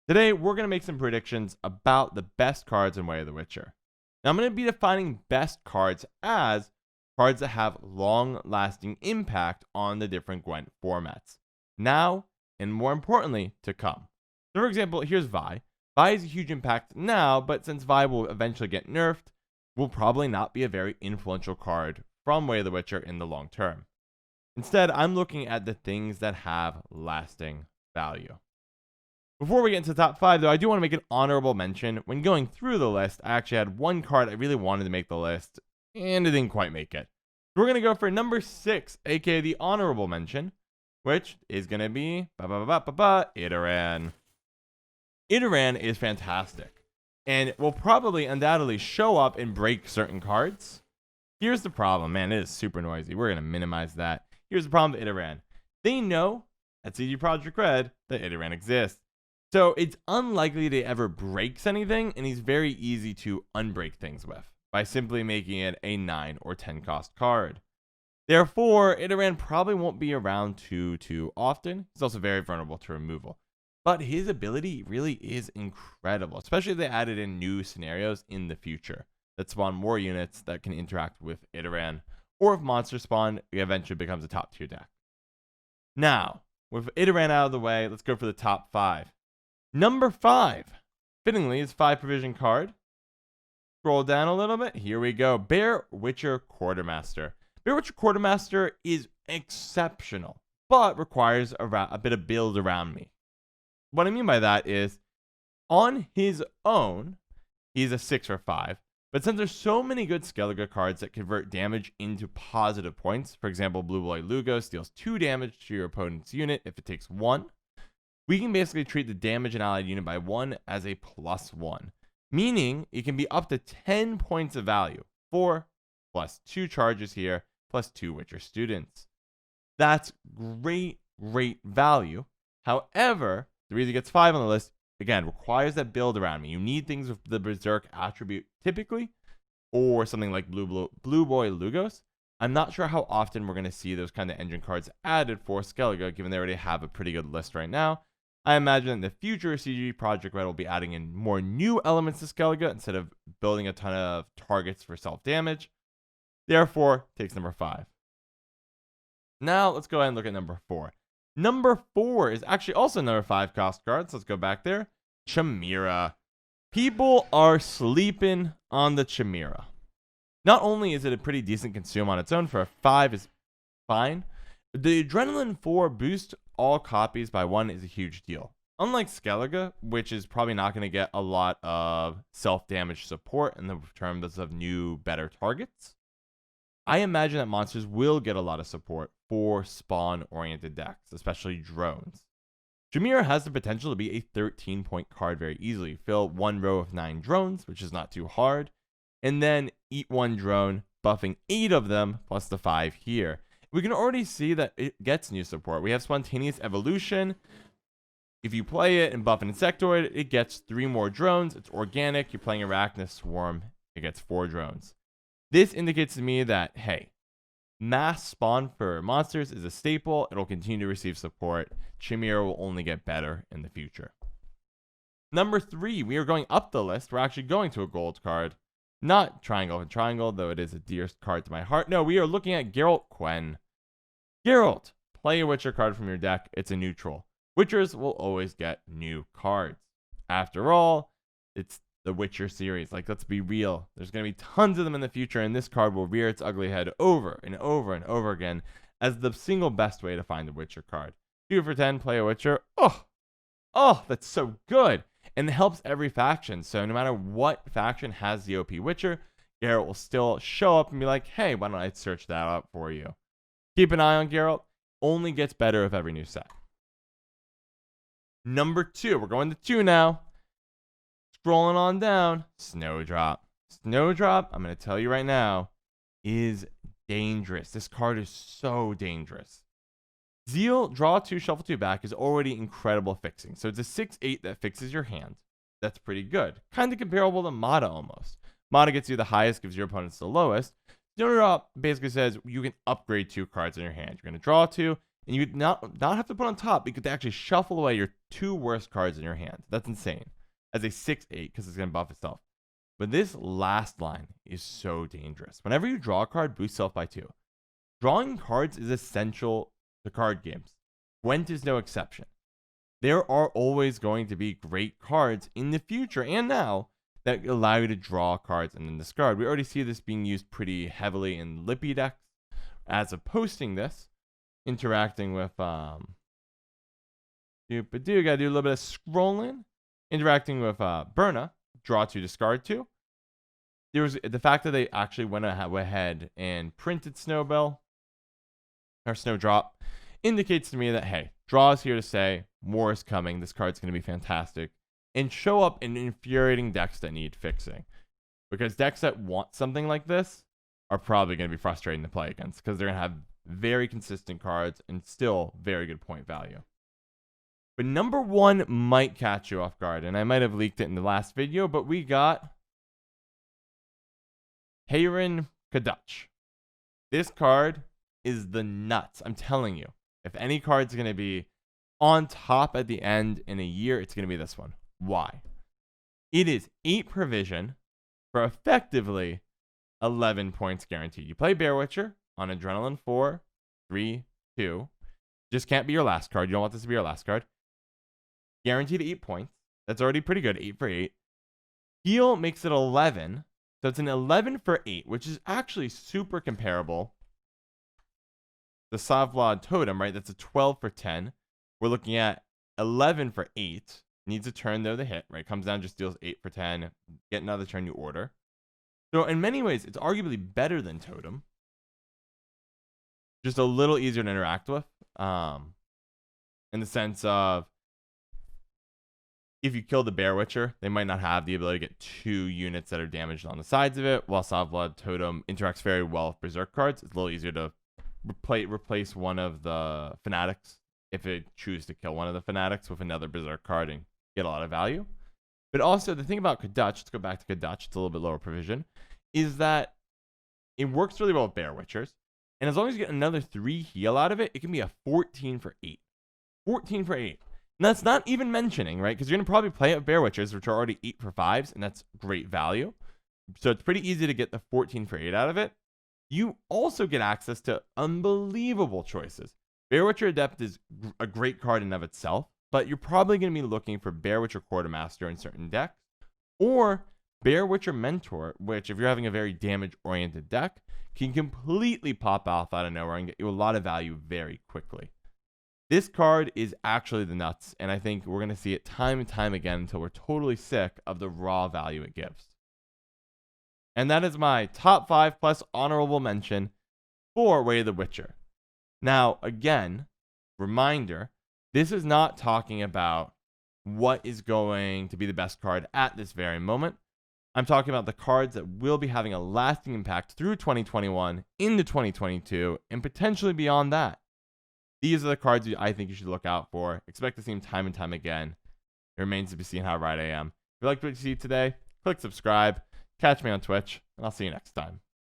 Today, we're going to make some predictions about the best cards in Way of the Witcher. Now, I'm going to be defining best cards as cards that have long-lasting impact on the different Gwent formats. Now, and more importantly, to come. So, for example, here's Vi. Vi has a huge impact now, but since Vi will eventually get nerfed, will probably not be a very influential card from Way of the Witcher in the long term. Instead, I'm looking at the things that have lasting value. Before we get into the top 5, though, I do want to make an honorable mention. When going through the list, I actually had one card I really wanted to make the list, and it didn't quite make it. So we're going to go for number 6, aka the honorable mention, which is going to be Wticher. Wticher is fantastic, and will probably undoubtedly show up and break certain cards. Here's the problem, man, it is super noisy. We're going to minimize that. Here's the problem with Wticher. They know at CD Projekt Red that Wticher exists. So it's unlikely that he ever breaks anything, and he's very easy to unbreak things with by simply making it a 9 or 10 cost card. Therefore, Wticher probably won't be around too often. He's also very vulnerable to removal. But his ability really is incredible, especially if they added in new scenarios in the future that spawn more units that can interact with Wticher, or if monster spawn eventually becomes a top tier deck. Now, with Wticher out of the way, let's go for the top 5. Number 5, fittingly, is 5 provision card. Scroll down a little bit. Here we go. Bear Witcher Quartermaster. Bear Witcher Quartermaster is exceptional, but requires a bit of build around me. What I mean by that is, on his own, he's a 6 or 5. But since there's so many good Skellige cards that convert damage into positive points, for example, Blue Boy Lugos deals 2 damage to your opponent's unit if it takes 1. We can basically treat the damage an allied unit by 1 as a +1, meaning it can be up to 10 points of value, 4 plus 2 charges here, plus 2 Witcher students. That's great value. However, the reason it gets 5 on the list, again, requires that build around me. You need things with the Berserk attribute typically, or something like Blue Boy Lugos. I'm not sure how often we're going to see those kind of engine cards added for Skellige, given they already have a pretty good list right now. I imagine in the future, CD Projekt Red will be adding in more new elements to Skellige instead of building a ton of targets for self-damage. Therefore, takes number 5. Now, let's go ahead and look at number 4. Number 4 is actually also number 5 cost cards. Let's go back there. Chimera. People are sleeping on the Chimera. Not only is it a pretty decent consume on its own, for a 5 is fine. The Adrenaline 4 boost all copies by 1 is a huge deal. Unlike Skellige, which is probably not going to get a lot of self-damage support in the terms of new, better targets, I imagine that monsters will get a lot of support for spawn-oriented decks, especially drones. Chimera has the potential to be a 13-point card very easily. Fill 1 row of 9 drones, which is not too hard, and then eat 1 drone, buffing 8 of them, plus the 5 here. We can already see that it gets new support. We have Spontaneous Evolution. If you play it and buff an Insectoid, it gets 3 more drones. It's organic. You're playing Arachnus Swarm, it gets 4 drones. This indicates to me that, hey, mass spawn for monsters is a staple. It'll continue to receive support. Chimera will only get better in the future. Number 3, we are going up the list. We're actually going to a gold card. Not Triangle and Triangle, though it is a dear card to my heart. No, we are looking at Geralt Quen. Geralt, play a Witcher card from your deck. It's a neutral. Witchers will always get new cards. After all, it's the Witcher series. Like, let's be real. There's going to be tons of them in the future, and this card will rear its ugly head over and over and over again as the single best way to find a Witcher card. 2 for 10, play a Witcher. Oh, that's so good. And it helps every faction. So no matter what faction has the OP Witcher, Geralt will still show up and be like, hey, why don't I search that up for you? Keep an eye on Geralt. Only gets better with every new set. Number 2. We're going to 2 now. Scrolling on down. Snowdrop. Snowdrop, I'm going to tell you right now, is dangerous. This card is so dangerous. Zeal, draw 2, shuffle 2 back is already incredible fixing. So it's a 6/8 that fixes your hand. That's pretty good. Kind of comparable to Mata almost. Mata gets you the highest, gives your opponents the lowest. Snowdrop basically says you can upgrade 2 cards in your hand. You're going to draw 2, And you would not have to put on top because they actually shuffle away your 2 worst cards in your hand. That's insane. As a 6/8 because it's going to buff itself. But this last line is so dangerous. Whenever you draw a card, boost self by 2. Drawing cards is essential to card games. Gwent is no exception. There are always going to be great cards in the future and now that allow you to draw cards and then discard. We already see this being used pretty heavily in Lippy decks. As of posting this, interacting with gotta do a little bit of scrolling. Interacting with Berna, draw 2, discard 2. There was the fact that they actually went ahead and printed Snowbell or Snowdrop indicates to me that, hey, draw is here to stay, more is coming, this card's going to be fantastic, and show up in infuriating decks that need fixing. Because decks that want something like this are probably going to be frustrating to play against because they're going to have very consistent cards and still very good point value. But number 1 might catch you off guard, and I might have leaked it in the last video, but we got Hayren Kadach. This card is the nuts. I'm telling you. If any card's going to be on top at the end in a year, it's going to be this one. Why? It is 8 provision for effectively 11 points guaranteed. You play Bear Witcher on Adrenaline 4, 3, 2. Just can't be your last card. You don't want this to be your last card. Guaranteed 8 points. That's already pretty good. 8 for 8. Heal makes it 11. So it's an 11 for 8, which is actually super comparable. The Savlad Totem, right? That's a 12 for 10. We're looking at 11 for 8. Needs a turn, though, to hit, right? Comes down, just deals 8 for 10. Get another turn, you order. So in many ways, it's arguably better than Totem. Just a little easier to interact with. In the sense of, if you kill the Bear Witcher, they might not have the ability to get 2 units that are damaged on the sides of it, while Savlad Totem interacts very well with Berserk cards. It's a little easier to replace one of the Fanatics if it chooses to kill one of the Fanatics with another Berserk card and get a lot of value. But also, the thing about Kadach, let's go back to Kadach, it's a little bit lower provision, is that it works really well with Bear Witchers. And as long as you get another 3 heal out of it, it can be a 14 for 8. 14 for 8. And that's not even mentioning, right? Because you're going to probably play at Bear Witchers, which are already 8 for 5s, and that's great value. So it's pretty easy to get the 14 for 8 out of it. You also get access to unbelievable choices. Bear Witcher Adept is a great card in and of itself, but you're probably going to be looking for Bear Witcher Quartermaster in certain decks, or Bear Witcher Mentor, which, if you're having a very damage-oriented deck, can completely pop off out of nowhere and get you a lot of value very quickly. This card is actually the nuts, and I think we're going to see it time and time again until we're totally sick of the raw value it gives. And that is my top 5 plus honorable mention for Way of the Witcher. Now, again, reminder, this is not talking about what is going to be the best card at this very moment. I'm talking about the cards that will be having a lasting impact through 2021 into 2022 and potentially beyond that. These are the cards I think you should look out for. Expect to see them time and time again. It remains to be seen how right I am. If you liked what you see today, click subscribe. Catch me on Twitch, and I'll see you next time.